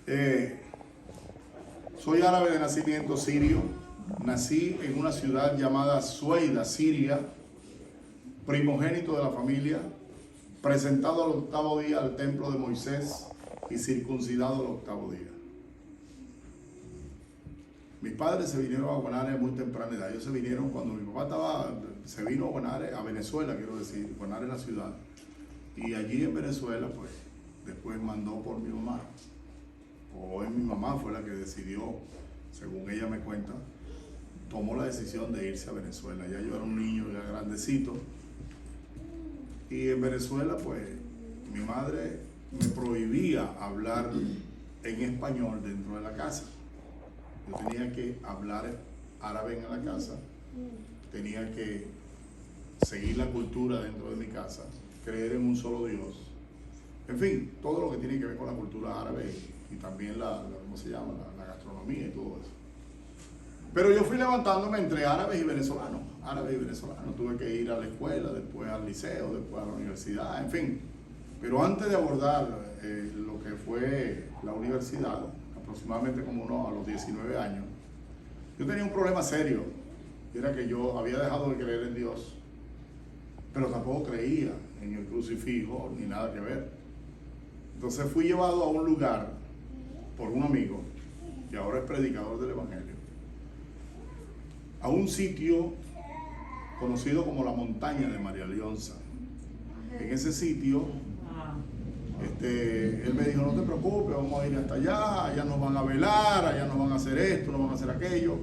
Eh, soy árabe de nacimiento sirio. Nací en una ciudad llamada Sueida, Siria, primogénito de la familia, presentado al octavo día al templo de Moisés y circuncidado al octavo día. Mis padres se vinieron a Guanare a muy temprana edad. Ellos se vinieron cuando mi papá se vino a Guanare, a Venezuela, quiero decir. Guanare es la ciudad. Y allí en Venezuela, pues, después mandó por mi mamá. O mi mamá fue la que decidió, según ella me cuenta, tomó la decisión de irse a Venezuela. Ya yo era un niño ya grandecito. Y en Venezuela, pues, mi madre me prohibía hablar en español dentro de la casa. Yo tenía que hablar árabe en la casa, tenía que seguir la cultura dentro de mi casa, creer en un solo Dios. En fin, todo lo que tiene que ver con la cultura árabe y también ¿cómo se llama? La gastronomía y todo eso. Pero yo fui levantándome entre árabes y venezolanos. Tuve que ir a la escuela, después al liceo, después a la universidad, en fin. Pero antes de abordar lo que fue la universidad, aproximadamente como a los 19 años, yo tenía un problema serio. Era que yo había dejado de creer en Dios, pero tampoco creía en el crucifijo ni nada que ver. Entonces fui llevado a un lugar por un amigo, que ahora es predicador del Evangelio, a un sitio conocido como la montaña de María Leonza. En ese sitio, él me dijo: no te preocupes, vamos a ir hasta allá nos van a velar, allá nos van a hacer esto, nos van a hacer aquello,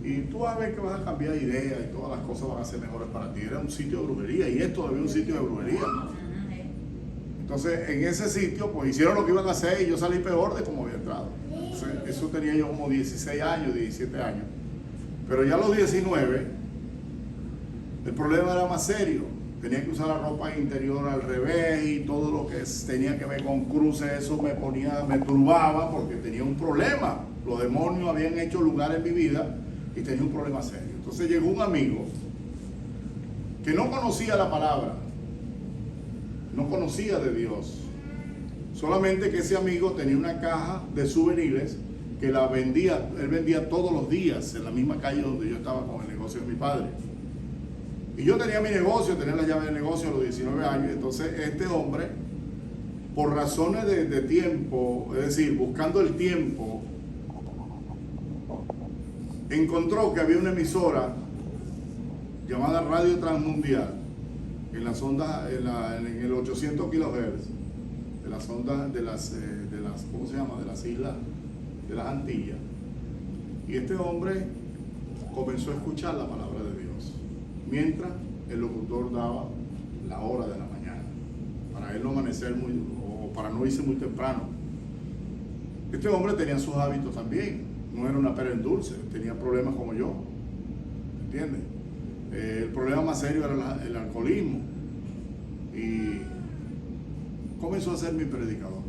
y tú vas a ver que vas a cambiar de idea y todas las cosas van a ser mejores para ti. Era un sitio de brujería, y es todavía un sitio de brujería. Entonces, en ese sitio, pues hicieron lo que iban a hacer y yo salí peor de como había entrado. Entonces, eso tenía yo como 16 años, 17 años. Pero ya a los 19, el problema era más serio. Tenía que usar la ropa interior al revés y todo lo que tenía que ver con cruces, eso me turbaba porque tenía un problema. Los demonios habían hecho lugar en mi vida y tenía un problema serio. Entonces llegó un amigo que no conocía la palabra, no conocía de Dios. Solamente que ese amigo tenía una caja de souvenirs que él vendía todos los días en la misma calle donde yo estaba con el negocio de mi padre. Y yo tenía mi negocio, tenía la llave del negocio a los 19 años. Entonces este hombre, por razones de tiempo, es decir, buscando el tiempo, encontró que había una emisora llamada Radio Transmundial en las ondas, en el 800 kHz, de las ondas de las ¿cómo se llama? De las islas, de las Antillas. Y este hombre comenzó a escuchar la palabra de Dios, mientras el locutor daba la hora de la mañana, para él no amanecer o para no irse muy temprano. Este hombre tenía sus hábitos también, no era una pera en dulce, tenía problemas como yo, ¿entiendes? El problema más serio era el alcoholismo, y comenzó a ser mi predicador.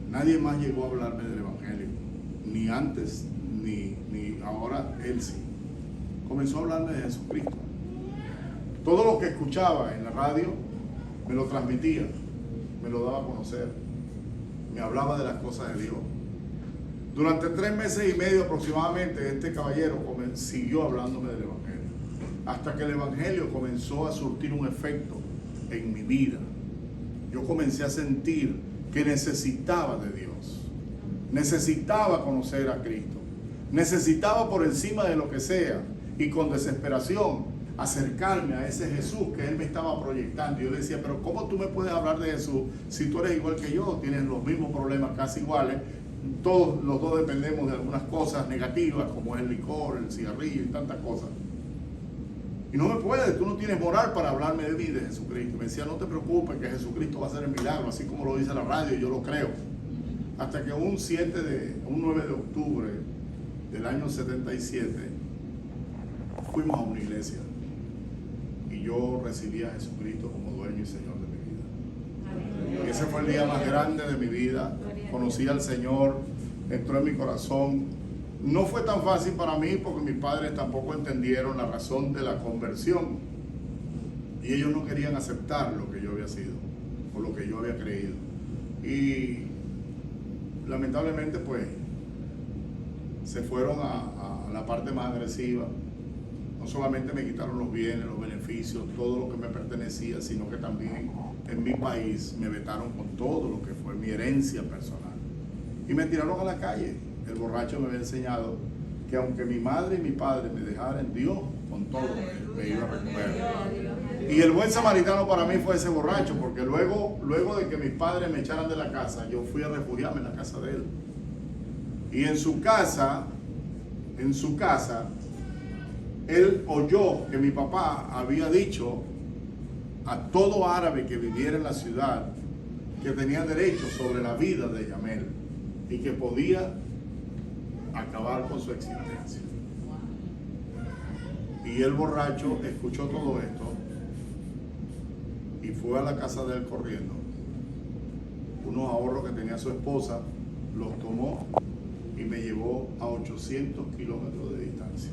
Nadie más llegó a hablarme del Evangelio, ni antes ni ahora. Él sí comenzó a hablarme de Jesucristo. Todo lo que escuchaba en la radio me lo transmitía, me lo daba a conocer, me hablaba de las cosas de Dios. Durante 3 meses y medio aproximadamente, este caballero siguió hablándome del Evangelio, hasta que el Evangelio comenzó a surtir un efecto en mi vida. Yo comencé a sentir que necesitaba de Dios, necesitaba conocer a Cristo, necesitaba por encima de lo que sea y con desesperación acercarme a ese Jesús que Él me estaba proyectando. Yo le decía: pero ¿cómo tú me puedes hablar de Jesús si tú eres igual que yo? Tienes los mismos problemas casi iguales, todos los dos dependemos de algunas cosas negativas como es el licor, el cigarrillo y tantas cosas. Y no me puedes, tú no tienes moral para hablarme de mí, de Jesucristo. Me decía: no te preocupes, que Jesucristo va a hacer el milagro, así como lo dice la radio, y yo lo creo. Hasta que un 9 de octubre del año 77, fuimos a una iglesia y yo recibí a Jesucristo como dueño y Señor de mi vida. Y ese fue el día más grande de mi vida. Conocí al Señor, entró en mi corazón. No fue tan fácil para mí porque mis padres tampoco entendieron la razón de la conversión y ellos no querían aceptar lo que yo había sido o lo que yo había creído. Y lamentablemente pues se fueron a la parte más agresiva. No solamente me quitaron los bienes, los beneficios, todo lo que me pertenecía, sino que también en mi país me vetaron con todo lo que fue mi herencia personal. Y me tiraron a la calle. El borracho me había enseñado que aunque mi madre y mi padre me dejaran, Dios con todo me iba a recuperar. Y el buen samaritano para mí fue ese borracho, porque luego de que mis padres me echaran de la casa, yo fui a refugiarme en la casa de él. Y en su casa, él oyó que mi papá había dicho a todo árabe que viviera en la ciudad que tenía derecho sobre la vida de Yamel y que podía acabar con su existencia. Y el borracho escuchó todo esto y fue a la casa de él corriendo. Unos ahorros que tenía su esposa, los tomó y me llevó a 800 kilómetros de distancia.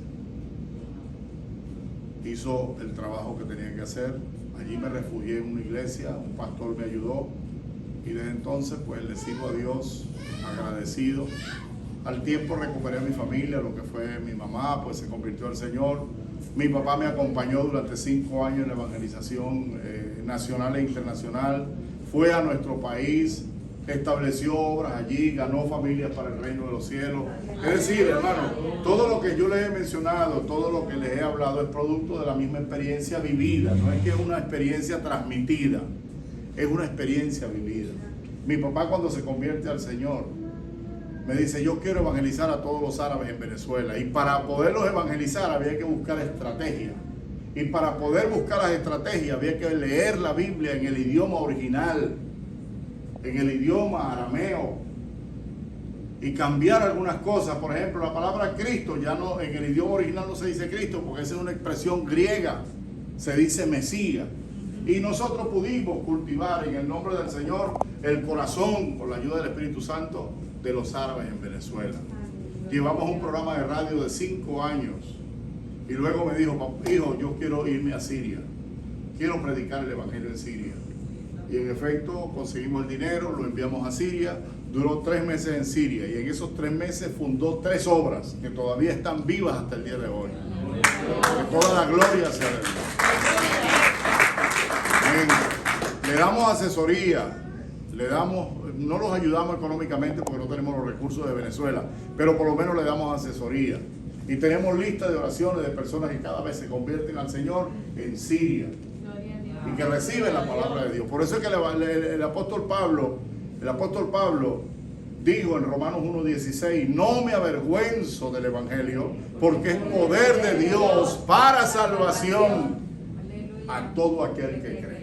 Hizo el trabajo que tenía que hacer. Allí me refugié en una iglesia, un pastor me ayudó y desde entonces pues le sirvo a Dios agradecido. Al tiempo recuperé a mi familia, lo que fue mi mamá, pues se convirtió al Señor. Mi papá me acompañó durante 5 años en la evangelización nacional e internacional. Fue a nuestro país, estableció obras allí, ganó familias para el reino de los cielos. Es decir, hermano, todo lo que yo les he mencionado, todo lo que les he hablado es producto de la misma experiencia vivida. No es que es una experiencia transmitida, es una experiencia vivida. Mi papá cuando se convierte al Señor me dice: yo quiero evangelizar a todos los árabes en Venezuela, y para poderlos evangelizar había que buscar estrategias, y para poder buscar las estrategias había que leer la Biblia en el idioma original, en el idioma arameo, y cambiar algunas cosas. Por ejemplo, la palabra Cristo, ya no, en el idioma original no se dice Cristo, porque esa es una expresión griega, se dice Mesías. Y nosotros pudimos cultivar en el nombre del Señor el corazón, con la ayuda del Espíritu Santo, de los árabes en Venezuela. Llevamos un programa de radio de 5 años y luego me dijo: hijo, yo quiero irme a Siria, quiero predicar el evangelio en Siria. Y en efecto conseguimos el dinero, lo enviamos a Siria, duró 3 meses en Siria y en esos 3 meses fundó 3 obras que todavía están vivas hasta el día de hoy. Que toda la gloria sea de Dios. Amén. Le damos asesoría, no los ayudamos económicamente porque no tenemos los recursos de Venezuela, pero por lo menos le damos asesoría. Y tenemos lista de oraciones de personas que cada vez se convierten al Señor en Siria y que reciben la palabra de Dios. Por eso es que el apóstol Pablo dijo en Romanos 1:16: no me avergüenzo del evangelio, porque es poder de Dios para salvación a todo aquel que cree.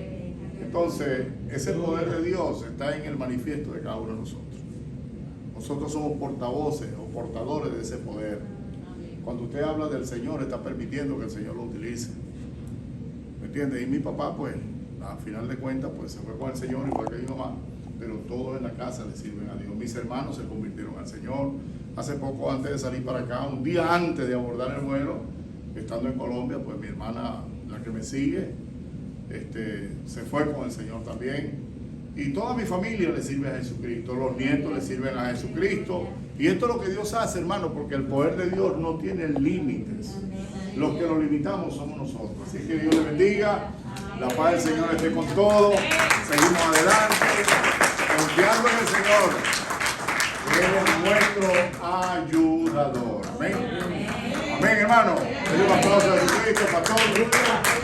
Entonces, ese poder de Dios está en el manifiesto de cada uno de nosotros. Nosotros somos portavoces o portadores de ese poder. Cuando usted habla del Señor, está permitiendo que el Señor lo utilice. ¿Me entiende? Y mi papá, pues, a final de cuentas, pues se fue con el Señor igual que mi mamá, pero todos en la casa le sirven a Dios. Mis hermanos se convirtieron al Señor. Hace poco, antes de salir para acá, un día antes de abordar el vuelo, estando en Colombia, pues mi hermana, la que me sigue, se fue con el Señor también. Y toda mi familia le sirve a Jesucristo, los nietos le sirven a Jesucristo. Y esto es lo que Dios hace, hermano, porque el poder de Dios no tiene límites. Los que lo limitamos somos nosotros. Así que Dios le bendiga, la paz del Señor esté con todos. Seguimos adelante, confiando en el Señor. Él es nuestro ayudador. Amén. Amén, hermano. Dios, pastor Jesucristo, pastor.